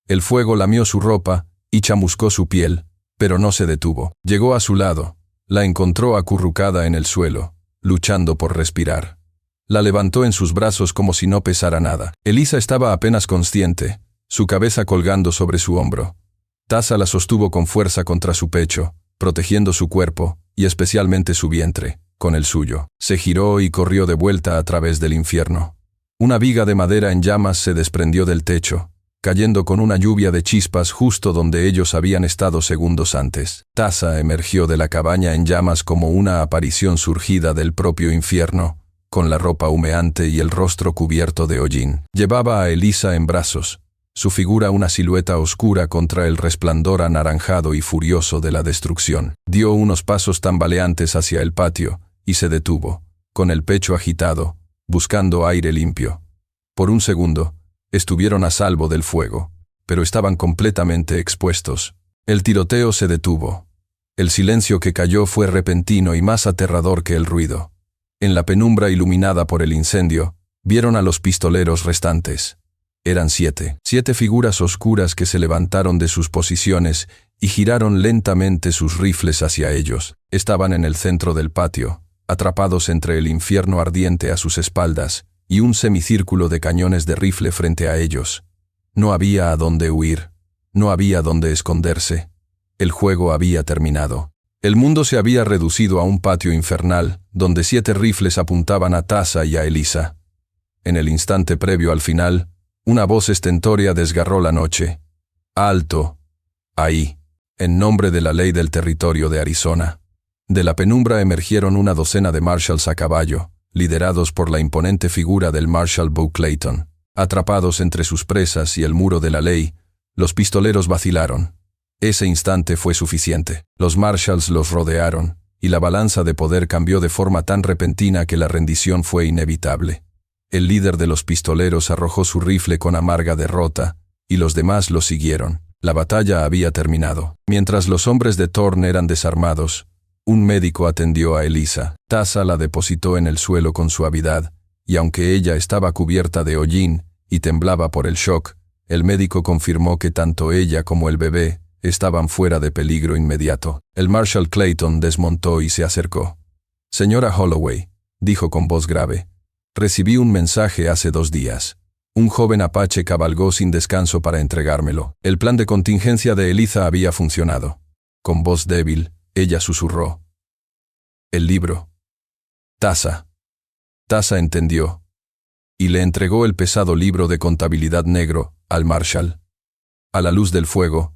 El fuego lamió su ropa y chamuscó su piel, pero no se detuvo. Llegó a su lado, la encontró acurrucada en el suelo, luchando por respirar. La levantó en sus brazos como si no pesara nada. Elisa estaba apenas consciente, su cabeza colgando sobre su hombro. Taza la sostuvo con fuerza contra su pecho, protegiendo su cuerpo, y especialmente su vientre, con el suyo. Se giró y corrió de vuelta a través del infierno. Una viga de madera en llamas se desprendió del techo, cayendo con una lluvia de chispas justo donde ellos habían estado segundos antes. Taza emergió de la cabaña en llamas como una aparición surgida del propio infierno, con la ropa humeante y el rostro cubierto de hollín. Llevaba a Elisa en brazos, su figura una silueta oscura contra el resplandor anaranjado y furioso de la destrucción. Dio unos pasos tambaleantes hacia el patio y se detuvo, con el pecho agitado, buscando aire limpio. Por un segundo, estuvieron a salvo del fuego, pero estaban completamente expuestos. El tiroteo se detuvo. El silencio que cayó fue repentino y más aterrador que el ruido. En la penumbra iluminada por el incendio, vieron a los pistoleros restantes. Eran 7 figuras oscuras que se levantaron de sus posiciones y giraron lentamente sus rifles hacia ellos. Estaban en el centro del patio, atrapados entre el infierno ardiente a sus espaldas y un semicírculo de cañones de rifle frente a ellos. No había a dónde huir, no había dónde esconderse. El juego había terminado. El mundo se había reducido a un patio infernal, donde 7 rifles apuntaban a Taza y a Elisa. En el instante previo al final, una voz estentórea desgarró la noche. ¡Alto! Ahí, en nombre de la ley del territorio de Arizona. De la penumbra emergieron una docena de marshals a caballo, liderados por la imponente figura del Marshal Bo Clayton. Atrapados entre sus presas y el muro de la ley, los pistoleros vacilaron. Ese instante fue suficiente. Los marshals los rodearon, y la balanza de poder cambió de forma tan repentina que la rendición fue inevitable. El líder de los pistoleros arrojó su rifle con amarga derrota, y los demás lo siguieron. La batalla había terminado. Mientras los hombres de Thorn eran desarmados, un médico atendió a Elisa. Taza la depositó en el suelo con suavidad, y aunque ella estaba cubierta de hollín y temblaba por el shock, El médico confirmó que tanto ella como el bebé estaban fuera de peligro inmediato. El Marshal Clayton desmontó y se acercó. «Señora Holloway», dijo con voz grave, «recibí un mensaje hace 2 días. Un joven apache cabalgó sin descanso para entregármelo. El plan de contingencia de Eliza había funcionado». Con voz débil, ella susurró: «El libro». Taza. Taza entendió y le entregó el pesado libro de contabilidad negro al Marshal. A la luz del fuego,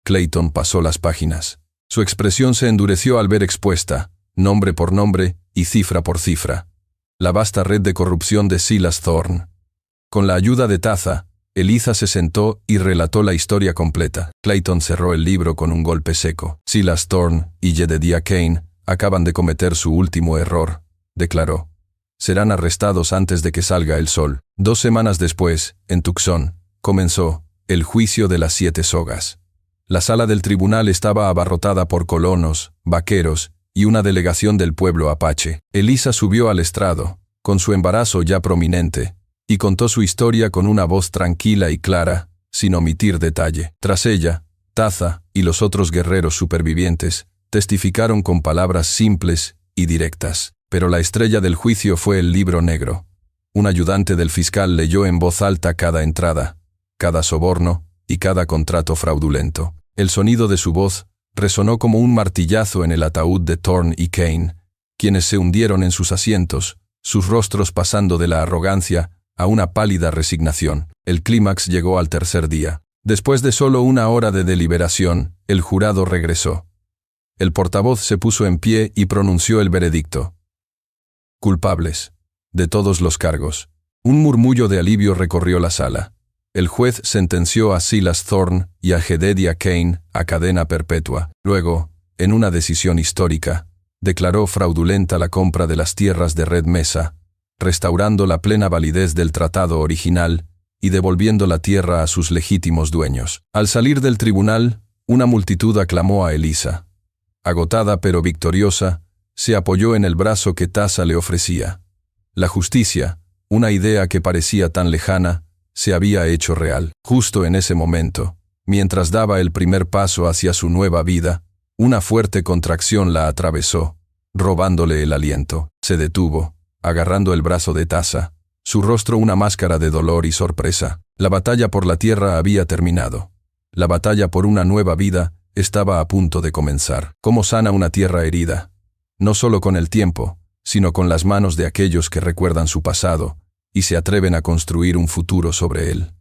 Clayton pasó las páginas. Su expresión se endureció al ver expuesta, nombre por nombre y cifra por cifra, la vasta red de corrupción de Silas Thorne. Con la ayuda de Taza, Eliza se sentó y relató la historia completa. Clayton cerró el libro con un golpe seco. «Silas Thorne y Jedediah Kane acaban de cometer su último error», declaró. «Serán arrestados antes de que salga el sol». 2 semanas después, en Tucson, comenzó el juicio de las 7 sogas. La sala del tribunal estaba abarrotada por colonos, vaqueros y una delegación del pueblo apache. Eliza subió al estrado, con su embarazo ya prominente, y contó su historia con una voz tranquila y clara, sin omitir detalle. Tras ella, Taza y los otros guerreros supervivientes testificaron con palabras simples y directas. Pero la estrella del juicio fue el libro negro. Un ayudante del fiscal leyó en voz alta cada entrada, cada soborno y cada contrato fraudulento. El sonido de su voz resonó como un martillazo en el ataúd de Thorne y Kane, quienes se hundieron en sus asientos, sus rostros pasando de la arrogancia a una pálida resignación. El clímax llegó al tercer día. Después de solo 1 hora de deliberación, el jurado regresó. El portavoz se puso en pie y pronunció el veredicto. «Culpables de todos los cargos». Un murmullo de alivio recorrió la sala. El juez sentenció a Silas Thorne y a Jedediah Kane a cadena perpetua. Luego, en una decisión histórica, declaró fraudulenta la compra de las tierras de Red Mesa, restaurando la plena validez del tratado original y devolviendo la tierra a sus legítimos dueños. Al salir del tribunal, una multitud aclamó a Eliza. Agotada pero victoriosa, se apoyó en el brazo que Taza le ofrecía. La justicia, una idea que parecía tan lejana, se había hecho real. Justo en ese momento, mientras daba el primer paso hacia su nueva vida, una fuerte contracción la atravesó, robándole el aliento. Se detuvo, agarrando el brazo de Taza, su rostro una máscara de dolor y sorpresa. La batalla por la tierra había terminado. La batalla por una nueva vida estaba a punto de comenzar. ¿Cómo sana una tierra herida? No solo con el tiempo, sino con las manos de aquellos que recuerdan su pasado y se atreven a construir un futuro sobre él.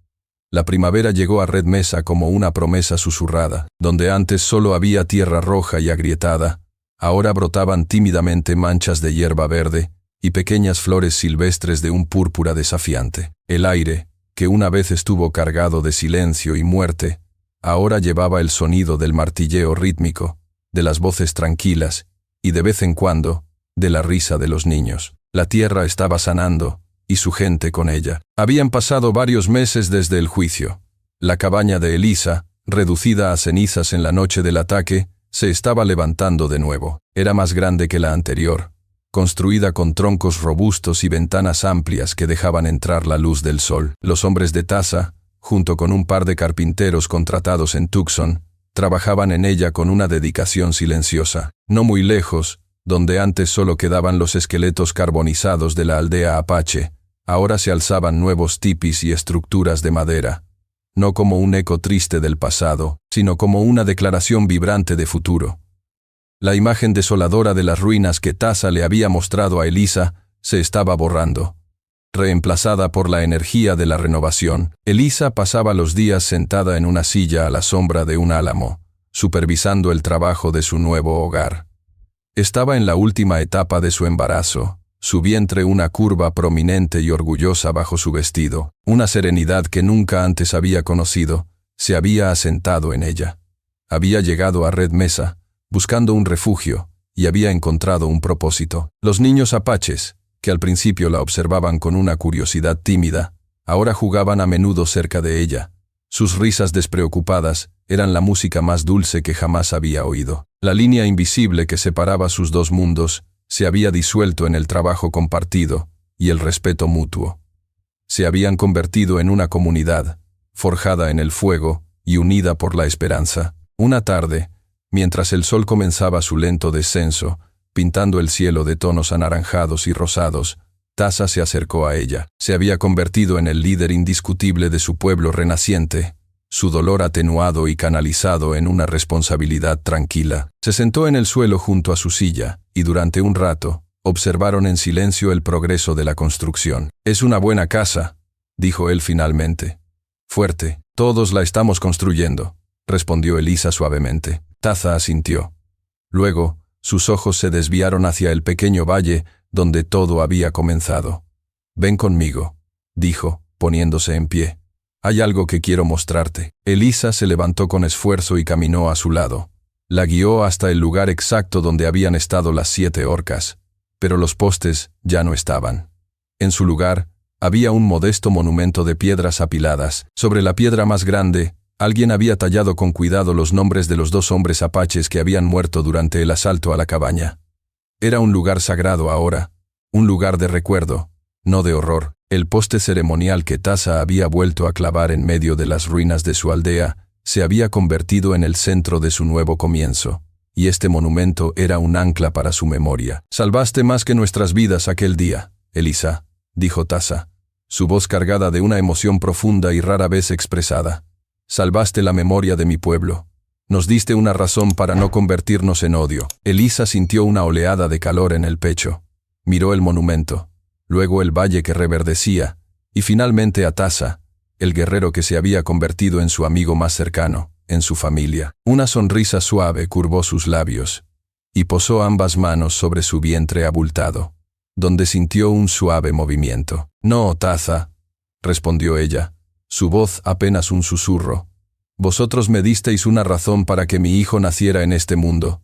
La primavera llegó a Red Mesa como una promesa susurrada. Donde antes solo había tierra roja y agrietada, ahora brotaban tímidamente manchas de hierba verde y pequeñas flores silvestres de un púrpura desafiante. El aire, que una vez estuvo cargado de silencio y muerte, ahora llevaba el sonido del martilleo rítmico, de las voces tranquilas, y de vez en cuando, de la risa de los niños. La tierra estaba sanando, y su gente con ella. Habían pasado varios meses desde el juicio. La cabaña de Eliza, reducida a cenizas en la noche del ataque, se estaba levantando de nuevo. Era más grande que la anterior, construida con troncos robustos y ventanas amplias que dejaban entrar la luz del sol. Los hombres de Taza, junto con un par de carpinteros contratados en Tucson, trabajaban en ella con una dedicación silenciosa. No muy lejos, donde antes solo quedaban los esqueletos carbonizados de la aldea apache, ahora se alzaban nuevos tipis y estructuras de madera, no como un eco triste del pasado, sino como una declaración vibrante de futuro. La imagen desoladora de las ruinas que Taza le había mostrado a Eliza se estaba borrando, reemplazada por la energía de la renovación. Eliza pasaba los días sentada en una silla a la sombra de un álamo, supervisando el trabajo de su nuevo hogar. Estaba en la última etapa de su embarazo, su vientre una curva prominente y orgullosa bajo su vestido. Una serenidad que nunca antes había conocido se había asentado en ella. Había llegado a Red Mesa, buscando un refugio, y había encontrado un propósito. Los niños apaches, que al principio la observaban con una curiosidad tímida, ahora jugaban a menudo cerca de ella. Sus risas despreocupadas eran la música más dulce que jamás había oído. La línea invisible que separaba sus dos mundos se había disuelto en el trabajo compartido y el respeto mutuo. Se habían convertido en una comunidad, forjada en el fuego y unida por la esperanza. Una tarde, mientras el sol comenzaba su lento descenso, pintando el cielo de tonos anaranjados y rosados, Tasa se acercó a ella. Se había convertido en el líder indiscutible de su pueblo renaciente, su dolor atenuado y canalizado en una responsabilidad tranquila. Se sentó en el suelo junto a su silla, y durante un rato, observaron en silencio el progreso de la construcción. «Es una buena casa», dijo él finalmente. «Fuerte. Todos la estamos construyendo», respondió Elisa suavemente. Tasa asintió. Luego, sus ojos se desviaron hacia el pequeño valle donde todo había comenzado. «Ven conmigo», dijo, poniéndose en pie. «Hay algo que quiero mostrarte». Elisa se levantó con esfuerzo y caminó a su lado. La guió hasta el lugar exacto donde habían estado las 7 orcas, pero los postes ya no estaban. En su lugar, había un modesto monumento de piedras apiladas. Sobre la piedra más grande, alguien había tallado con cuidado los nombres de los 2 hombres apaches que habían muerto durante el asalto a la cabaña. Era un lugar sagrado ahora, un lugar de recuerdo, no de horror. El poste ceremonial que Tasa había vuelto a clavar en medio de las ruinas de su aldea se había convertido en el centro de su nuevo comienzo, y este monumento era un ancla para su memoria. «Salvaste más que nuestras vidas aquel día, Elisa», dijo Tasa, su voz cargada de una emoción profunda y rara vez expresada. «Salvaste la memoria de mi pueblo. Nos diste una razón para no convertirnos en odio». Elisa sintió una oleada de calor en el pecho. Miró el monumento, luego el valle que reverdecía, y finalmente a Tasa, el guerrero que se había convertido en su amigo más cercano, en su familia. Una sonrisa suave curvó sus labios, y posó ambas manos sobre su vientre abultado, donde sintió un suave movimiento. «No, Tasa», respondió ella, su voz apenas un susurro. «Vosotros me disteis una razón para que mi hijo naciera en este mundo.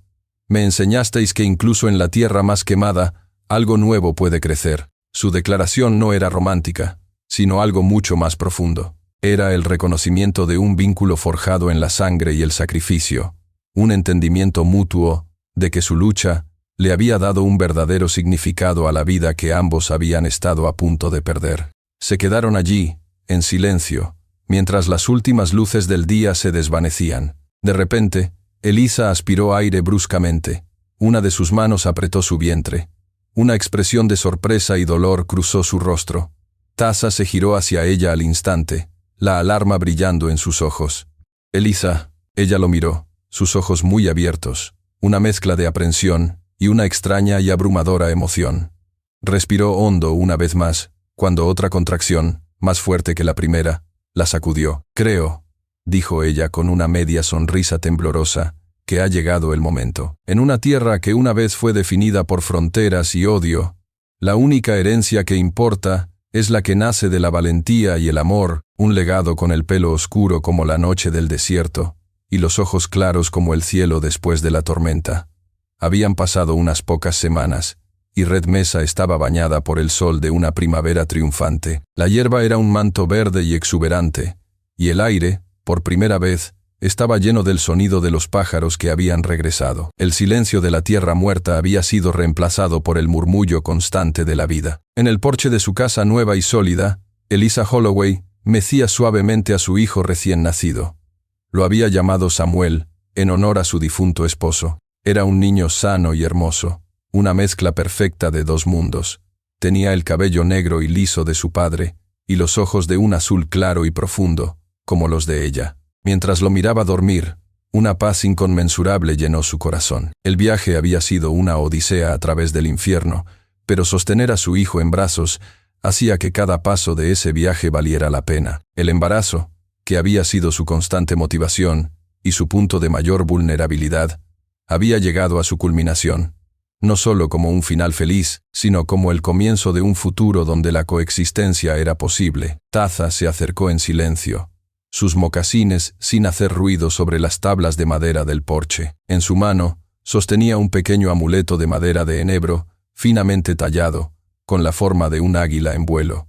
Me enseñasteis que incluso en la tierra más quemada, algo nuevo puede crecer». Su declaración no era romántica, sino algo mucho más profundo. Era el reconocimiento de un vínculo forjado en la sangre y el sacrificio, un entendimiento mutuo de que su lucha le había dado un verdadero significado a la vida que ambos habían estado a punto de perder. Se quedaron allí, en silencio, mientras las últimas luces del día se desvanecían. De repente, Elisa aspiró aire bruscamente. Una de sus manos apretó su vientre. Una expresión de sorpresa y dolor cruzó su rostro. Tasa se giró hacia ella al instante, la alarma brillando en sus ojos. «Elisa», ella lo miró, sus ojos muy abiertos, una mezcla de aprensión y una extraña y abrumadora emoción. Respiró hondo una vez más, cuando otra contracción, más fuerte que la primera, la sacudió. «Creo», dijo ella con una media sonrisa temblorosa, «que ha llegado el momento. En una tierra que una vez fue definida por fronteras y odio, la única herencia que importa es la que nace de la valentía y el amor, un legado con el pelo oscuro como la noche del desierto, y los ojos claros como el cielo después de la tormenta». Habían pasado unas pocas semanas, y Red Mesa estaba bañada por el sol de una primavera triunfante. La hierba era un manto verde y exuberante, y el aire, por primera vez, estaba lleno del sonido de los pájaros que habían regresado. El silencio de la tierra muerta había sido reemplazado por el murmullo constante de la vida. En el porche de su casa nueva y sólida, Elisa Holloway mecía suavemente a su hijo recién nacido. Lo había llamado Samuel, en honor a su difunto esposo. Era un niño sano y hermoso, una mezcla perfecta de 2 mundos. Tenía el cabello negro y liso de su padre, y los ojos de un azul claro y profundo, como los de ella. Mientras lo miraba dormir, una paz inconmensurable llenó su corazón. El viaje había sido una odisea a través del infierno, pero sostener a su hijo en brazos hacía que cada paso de ese viaje valiera la pena. El embarazo, que había sido su constante motivación y su punto de mayor vulnerabilidad, había llegado a su culminación, no solo como un final feliz, sino como el comienzo de un futuro donde la coexistencia era posible. Tasa se acercó en silencio, sus mocasines sin hacer ruido sobre las tablas de madera del porche. En su mano, sostenía un pequeño amuleto de madera de enebro, finamente tallado, con la forma de un águila en vuelo.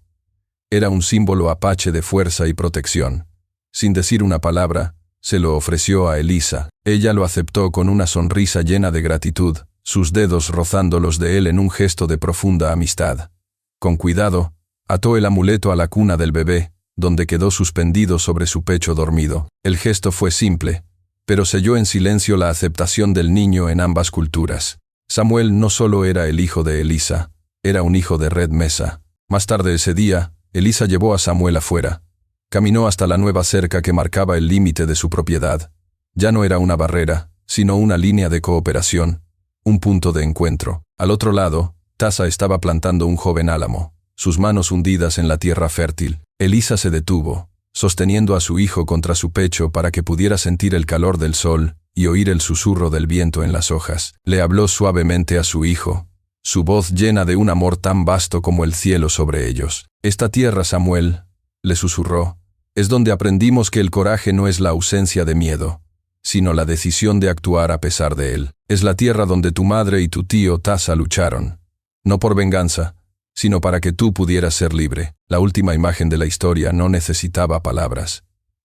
Era un símbolo apache de fuerza y protección. Sin decir una palabra, se lo ofreció a Elisa. Ella lo aceptó con una sonrisa llena de gratitud, sus dedos rozando los de él en un gesto de profunda amistad. Con cuidado, ató el amuleto a la cuna del bebé, donde quedó suspendido sobre su pecho dormido. El gesto fue simple, pero selló en silencio la aceptación del niño en ambas culturas. Samuel no solo era el hijo de Elisa, era un hijo de Red Mesa. Más tarde ese día, Elisa llevó a Samuel afuera. Caminó hasta la nueva cerca que marcaba el límite de su propiedad. Ya no era una barrera, sino una línea de cooperación, un punto de encuentro. Al otro lado, Tasa estaba plantando un joven álamo, sus manos hundidas en la tierra fértil. Elisa se detuvo, sosteniendo a su hijo contra su pecho para que pudiera sentir el calor del sol y oír el susurro del viento en las hojas. Le habló suavemente a su hijo, su voz llena de un amor tan vasto como el cielo sobre ellos. «Esta tierra, Samuel», le susurró, «es donde aprendimos que el coraje no es la ausencia de miedo, sino la decisión de actuar a pesar de él. Es la tierra donde tu madre y tu tío Tasa lucharon, no por venganza, sino para que tú pudieras ser libre». La última imagen de la historia no necesitaba palabras.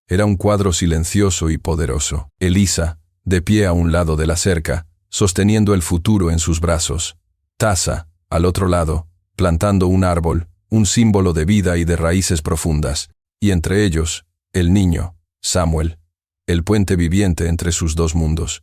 Era un cuadro silencioso y poderoso. Elisa, de pie a un lado de la cerca, sosteniendo el futuro en sus brazos. Tasa, al otro lado, plantando un árbol, un símbolo de vida y de raíces profundas. Y entre ellos, el niño, Samuel, el puente viviente entre sus dos mundos.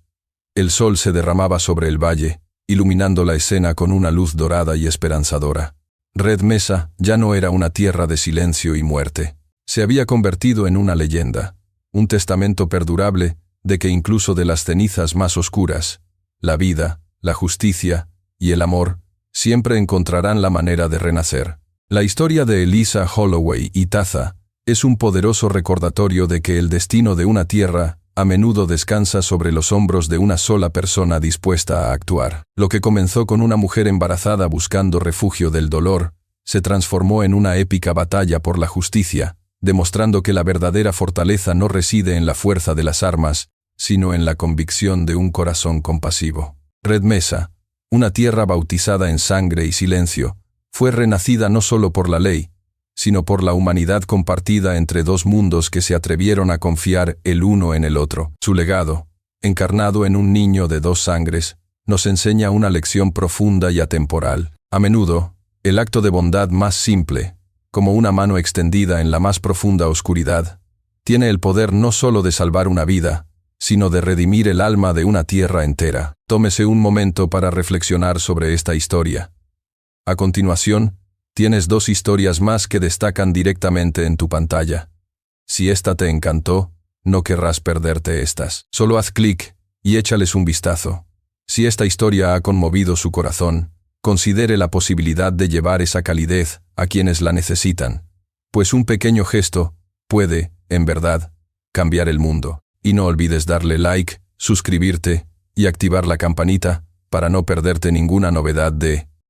El sol se derramaba sobre el valle, iluminando la escena con una luz dorada y esperanzadora. Red Mesa ya no era una tierra de silencio y muerte. Se había convertido en una leyenda, un testamento perdurable de que incluso de las cenizas más oscuras, la vida, la justicia y el amor siempre encontrarán la manera de renacer. La historia de Elisa Holloway y Tasa es un poderoso recordatorio de que el destino de una tierra a menudo descansa sobre los hombros de una sola persona dispuesta a actuar. Lo que comenzó con una mujer embarazada buscando refugio del dolor, se transformó en una épica batalla por la justicia, demostrando que la verdadera fortaleza no reside en la fuerza de las armas, sino en la convicción de un corazón compasivo. Red Mesa, una tierra bautizada en sangre y silencio, fue renacida no solo por la ley, sino por la humanidad compartida entre dos mundos que se atrevieron a confiar el uno en el otro. Su legado, encarnado en un niño de dos sangres, nos enseña una lección profunda y atemporal. A menudo, el acto de bondad más simple, como una mano extendida en la más profunda oscuridad, tiene el poder no solo de salvar una vida, sino de redimir el alma de una tierra entera. Tómese un momento para reflexionar sobre esta historia. A continuación, tienes dos historias más que destacan directamente en tu pantalla. Si esta te encantó, no querrás perderte estas. Solo haz clic y échales un vistazo. Si esta historia ha conmovido su corazón, considere la posibilidad de llevar esa calidez a quienes la necesitan, pues un pequeño gesto puede, en verdad, cambiar el mundo. Y no olvides darle like, suscribirte y activar la campanita para no perderte ninguna novedad de